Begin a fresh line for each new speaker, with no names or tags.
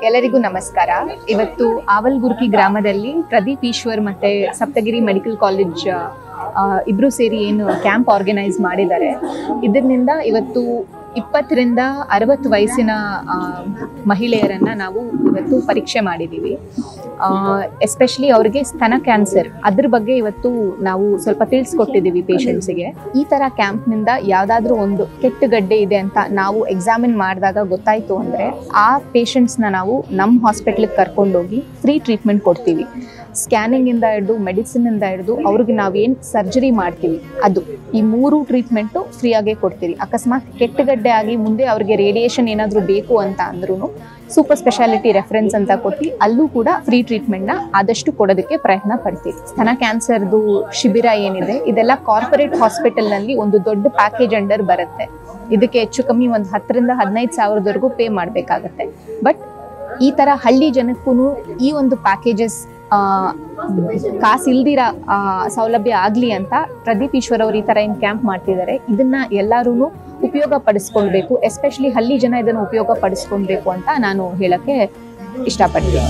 ಎಲ್ಲರಿಗೂ ನಮಸ್ಕಾರ. ಇವತ್ತು ಆವಲ್ಗುರ್ಕಿ ಗ್ರಾಮದಲ್ಲಿ ಪ್ರದೀಪ್ ಈಶ್ವರ್ ಮತ್ತೆ ಸಪ್ತಗಿರಿ ಮೆಡಿಕಲ್ ಕಾಲೇಜ್ ಇಬ್ರು ಸೇರಿ ಏನು ಕ್ಯಾಂಪ್ ಆರ್ಗನೈಸ್ ಮಾಡಿದ್ದಾರೆ. ಇದರಿಂದ ಇವತ್ತು 20 ರಿಂದ 60 ವಯಸ್ಸಿನ ಮಹಿಳೆಯರನ್ನ ನಾವು ಇವತ್ತು ಪರೀಕ್ಷೆ ಮಾಡಿದ್ದೀವಿ. ಎಸ್ಪೆಷಲಿ ಅವ್ರಿಗೆ ಸ್ತನ ಕ್ಯಾನ್ಸರ್ ಅದ್ರ ಬಗ್ಗೆ ಇವತ್ತು ನಾವು ಸ್ವಲ್ಪ ತಿಳಿಸ್ಕೊಟ್ಟಿದ್ದೀವಿ ಪೇಷಂಟ್ಸಿಗೆ. ಈ ಥರ ಕ್ಯಾಂಪ್ನಿಂದ ಯಾವುದಾದ್ರೂ ಒಂದು ಕೆಟ್ಟ ಗಡ್ಡೆ ಇದೆ ಅಂತ ನಾವು ಎಕ್ಸಾಮಿನ್ ಮಾಡಿದಾಗ ಗೊತ್ತಾಯಿತು ಅಂದರೆ ಆ ಪೇಷಂಟ್ಸ್ನ ನಾವು ನಮ್ಮ ಹಾಸ್ಪಿಟ್ಲಿಗೆ ಕರ್ಕೊಂಡೋಗಿ ಫ್ರೀ ಟ್ರೀಟ್ಮೆಂಟ್ ಕೊಡ್ತೀವಿ. ಸ್ಕ್ಯಾನಿಂಗಿಂದ ಹಿಡಿದು ಮೆಡಿಸಿನಿಂದ ಹಿಡಿದು ಅವ್ರಿಗೆ ನಾವೇನು ಸರ್ಜರಿ ಮಾಡ್ತೀವಿ ಅದು ಈ 3 ಟ್ರೀಟ್ಮೆಂಟು ಫ್ರೀಯಾಗೇ ಕೊಡ್ತೀವಿ. ಅಕಸ್ಮಾತ್ ಕೆಟ್ಟಗಡ್ಡೆ ಆಗಿ ಮುಂದೆ ಅವ್ರಿಗೆ ರೇಡಿಯೇಷನ್ ಏನಾದರೂ ಬೇಕು ಅಂತ ಅಂದ್ರೂ ಸೂಪರ್ ಸ್ಪೆಷಾಲಿಟಿ ರೆಫರೆನ್ಸ್ ಅಂತ ಕೊಟ್ಟು ಅಲ್ಲೂ ಕೂಡ ಫ್ರೀ ಟ್ರೀಟ್ಮೆಂಟ್ನ ಆದಷ್ಟು ಕೊಡೋದಕ್ಕೆ ಪ್ರಯತ್ನ ಪಡ್ತೀವಿ. ಸ್ತನ ಕ್ಯಾನ್ಸರ್ದು ಶಿಬಿರ ಏನಿದೆ ಇದೆಲ್ಲ ಕಾರ್ಪೊರೇಟ್ ಹಾಸ್ಪಿಟಲ್ನಲ್ಲಿ ಒಂದು ದೊಡ್ಡ ಪ್ಯಾಕೇಜ್ ಅಂಡರ್ ಬರುತ್ತೆ. ಇದಕ್ಕೆ ಹೆಚ್ಚು ಕಮ್ಮಿ ಒಂದು 10 ರಿಂದ 15 ಸಾವಿರದವರೆಗೂ ಪೇ ಮಾಡಬೇಕಾಗತ್ತೆ. ಬಟ್ ಈ ಥರ ಹಳ್ಳಿ ಜನಕ್ಕೂ ಈ ಒಂದು ಪ್ಯಾಕೇಜಸ್ ಕಾಸು ಇಲ್ದಿರ ಸೌಲಭ್ಯ ಆಗಲಿ ಅಂತ ಪ್ರದೀಪ್ ಈಶ್ವರ್ ಅವರು ಈ ಥರ ಏನು ಕ್ಯಾಂಪ್ ಮಾಡ್ತಿದ್ದಾರೆ. ಇದನ್ನ ಎಲ್ಲರೂ ಉಪಯೋಗ ಪಡಿಸ್ಕೊಳ್ಬೇಕು. ಎಸ್ಪೆಷಲಿ ಹಳ್ಳಿ ಜನ ಇದನ್ನು ಉಪಯೋಗ ಪಡಿಸ್ಕೊಳ್ಬೇಕು ಅಂತ ನಾನು ಹೇಳಕ್ಕೆ ಇಷ್ಟಪಡ್ತೀನಿ.